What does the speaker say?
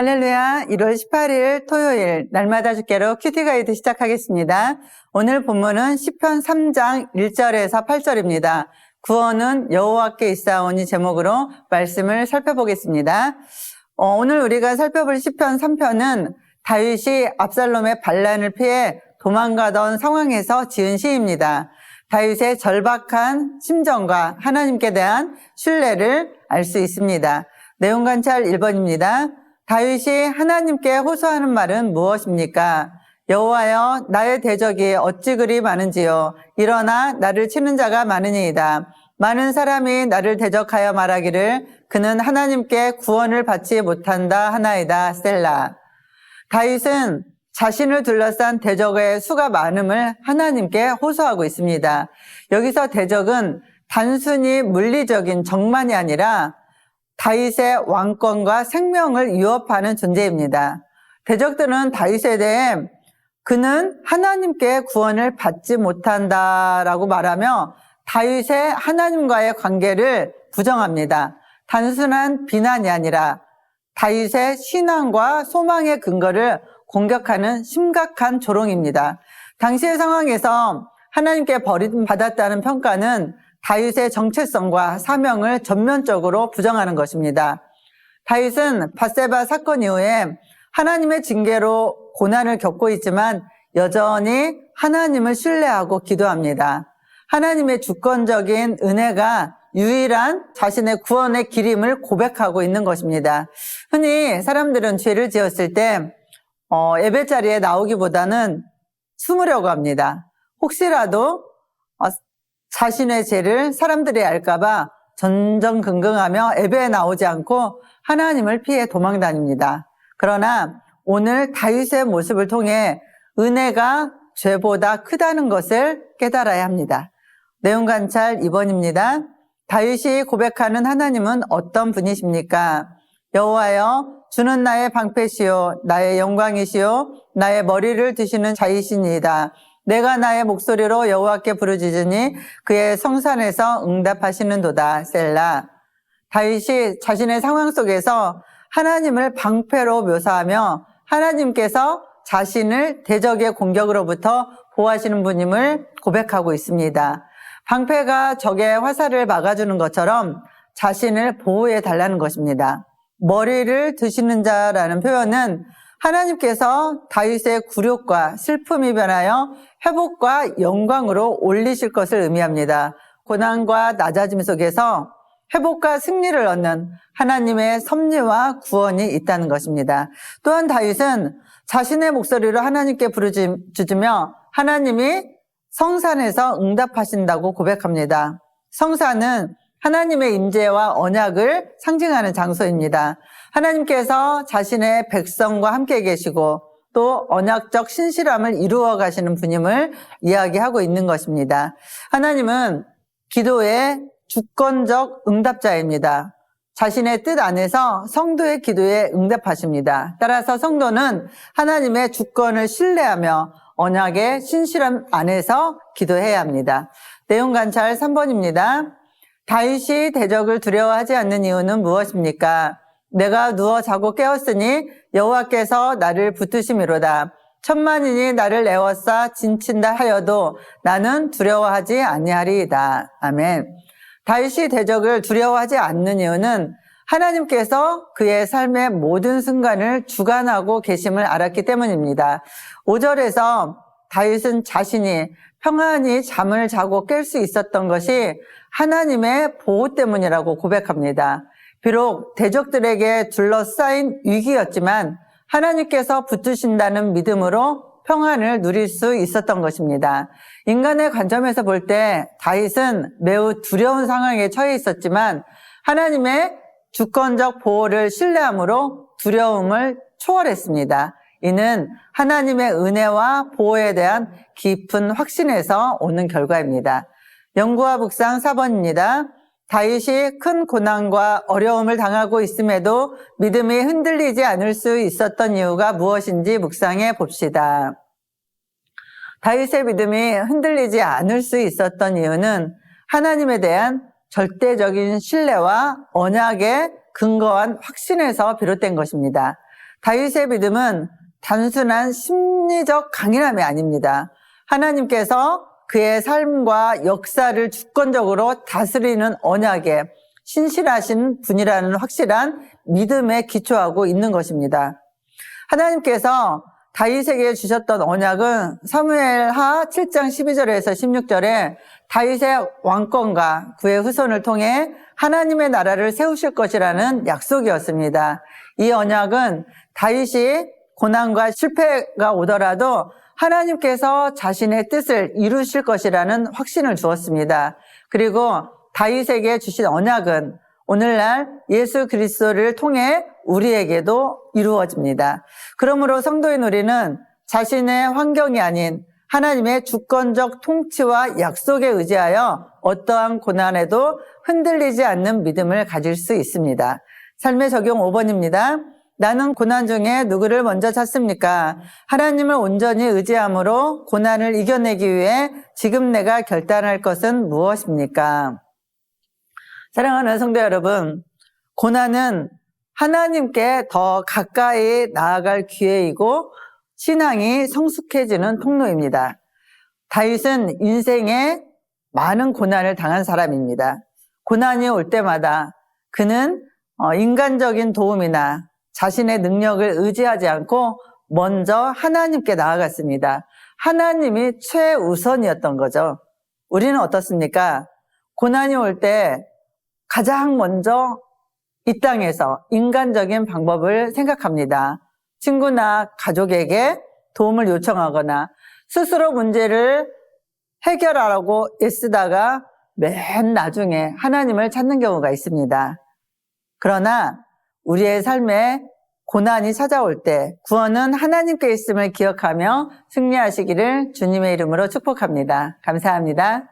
할렐루야. 1월 18일 토요일 날마다 주께로 큐티 가이드 시작하겠습니다. 오늘 본문은 시편 3장 1절에서 8절입니다. 구원은 여호와께 있사오니 제목으로 말씀을 살펴보겠습니다. 오늘 우리가 살펴볼 시편 3편은 다윗이 압살롬의 반란을 피해 도망가던 상황에서 지은 시입니다. 다윗의 절박한 심정과 하나님께 대한 신뢰를 알 수 있습니다. 내용 관찰 1번입니다. 다윗이 하나님께 호소하는 말은 무엇입니까? 여호와여, 나의 대적이 어찌 그리 많은지요. 일어나 나를 치는 자가 많으니이다. 많은 사람이 나를 대적하여 말하기를 그는 하나님께 구원을 받지 못한다 하나이다. 셀라. 다윗은 자신을 둘러싼 대적의 수가 많음을 하나님께 호소하고 있습니다. 여기서 대적은 단순히 물리적인 적만이 아니라 다윗의 왕권과 생명을 위협하는 존재입니다. 대적들은 다윗에 대해 그는 하나님께 구원을 받지 못한다라고 말하며 다윗의 하나님과의 관계를 부정합니다. 단순한 비난이 아니라 다윗의 신앙과 소망의 근거를 공격하는 심각한 조롱입니다. 당시의 상황에서 하나님께 버림받았다는 평가는 다윗의 정체성과 사명을 전면적으로 부정하는 것입니다. 다윗은 밧세바 사건 이후에 하나님의 징계로 고난을 겪고 있지만 여전히 하나님을 신뢰하고 기도합니다. 하나님의 주권적인 은혜가 유일한 자신의 구원의 길임을 고백하고 있는 것입니다. 흔히 사람들은 죄를 지었을 때 예배 자리에 나오기보다는 숨으려고 합니다. 혹시라도 자신의 죄를 사람들이 알까봐 전전긍긍하며 예배에 나오지 않고 하나님을 피해 도망다닙니다. 그러나 오늘 다윗의 모습을 통해 은혜가 죄보다 크다는 것을 깨달아야 합니다. 내용 관찰 2번입니다. 다윗이 고백하는 하나님은 어떤 분이십니까? 여호와여, 주는 나의 방패시요 나의 영광이시요 나의 머리를 드시는 자이시니이다. 내가 나의 목소리로 여호와께 부르짖으니 그의 성산에서 응답하시는도다. 셀라. 다윗이 자신의 상황 속에서 하나님을 방패로 묘사하며 하나님께서 자신을 대적의 공격으로부터 보호하시는 분임을 고백하고 있습니다. 방패가 적의 화살을 막아주는 것처럼 자신을 보호해 달라는 것입니다. 머리를 드시는 자라는 표현은 하나님께서 다윗의 굴욕과 슬픔이 변하여 회복과 영광으로 올리실 것을 의미합니다. 고난과 낮아짐 속에서 회복과 승리를 얻는 하나님의 섭리와 구원이 있다는 것입니다. 또한 다윗은 자신의 목소리로 하나님께 부르짖으며 하나님이 성산에서 응답하신다고 고백합니다. 성산은 하나님의 임재와 언약을 상징하는 장소입니다. 하나님께서 자신의 백성과 함께 계시고 또 언약적 신실함을 이루어 가시는 분임을 이야기하고 있는 것입니다. 하나님은 기도의 주권적 응답자입니다. 자신의 뜻 안에서 성도의 기도에 응답하십니다. 따라서 성도는 하나님의 주권을 신뢰하며 언약의 신실함 안에서 기도해야 합니다. 내용 관찰 3번입니다. 다윗이 대적을 두려워하지 않는 이유는 무엇입니까? 내가 누워 자고 깨었으니 여호와께서 나를 붙드심이로다. 천만인이 나를 에워싸 진친다 하여도 나는 두려워하지 아니하리이다. 아멘. 다윗이 대적을 두려워하지 않는 이유는 하나님께서 그의 삶의 모든 순간을 주관하고 계심을 알았기 때문입니다. 5절에서 다윗은 자신이 평안히 잠을 자고 깰 수 있었던 것이 하나님의 보호 때문이라고 고백합니다. 비록 대적들에게 둘러싸인 위기였지만 하나님께서 붙드신다는 믿음으로 평안을 누릴 수 있었던 것입니다. 인간의 관점에서 볼 때 다윗은 매우 두려운 상황에 처해 있었지만 하나님의 주권적 보호를 신뢰함으로 두려움을 초월했습니다. 이는 하나님의 은혜와 보호에 대한 깊은 확신에서 오는 결과입니다. 영구와 묵상 4번입니다. 다윗이 큰 고난과 어려움을 당하고 있음에도 믿음이 흔들리지 않을 수 있었던 이유가 무엇인지 묵상해 봅시다. 다윗의 믿음이 흔들리지 않을 수 있었던 이유는 하나님에 대한 절대적인 신뢰와 언약에 근거한 확신에서 비롯된 것입니다. 다윗의 믿음은 단순한 심리적 강인함이 아닙니다. 하나님께서 그의 삶과 역사를 주권적으로 다스리는 언약에 신실하신 분이라는 확실한 믿음에 기초하고 있는 것입니다. 하나님께서 다윗에게 주셨던 언약은 사무엘하 7장 12절에서 16절에 다윗의 왕권과 그의 후손을 통해 하나님의 나라를 세우실 것이라는 약속이었습니다. 이 언약은 다윗이 고난과 실패가 오더라도 하나님께서 자신의 뜻을 이루실 것이라는 확신을 주었습니다. 그리고 다윗에게 주신 언약은 오늘날 예수 그리스도를 통해 우리에게도 이루어집니다. 그러므로 성도인 우리는 자신의 환경이 아닌 하나님의 주권적 통치와 약속에 의지하여 어떠한 고난에도 흔들리지 않는 믿음을 가질 수 있습니다. 삶의 적용 5번입니다. 나는 고난 중에 누구를 먼저 찾습니까? 하나님을 온전히 의지함으로 고난을 이겨내기 위해 지금 내가 결단할 것은 무엇입니까? 사랑하는 성도 여러분, 고난은 하나님께 더 가까이 나아갈 기회이고 신앙이 성숙해지는 통로입니다. 다윗은 인생에 많은 고난을 당한 사람입니다. 고난이 올 때마다 그는 인간적인 도움이나 자신의 능력을 의지하지 않고 먼저 하나님께 나아갔습니다. 하나님이 최우선이었던 거죠. 우리는 어떻습니까? 고난이 올 때 가장 먼저 이 땅에서 인간적인 방법을 생각합니다. 친구나 가족에게 도움을 요청하거나 스스로 문제를 해결하라고 애쓰다가 맨 나중에 하나님을 찾는 경우가 있습니다. 그러나 우리의 삶에 고난이 찾아올 때 구원은 하나님께 있음을 기억하며 승리하시기를 주님의 이름으로 축복합니다. 감사합니다.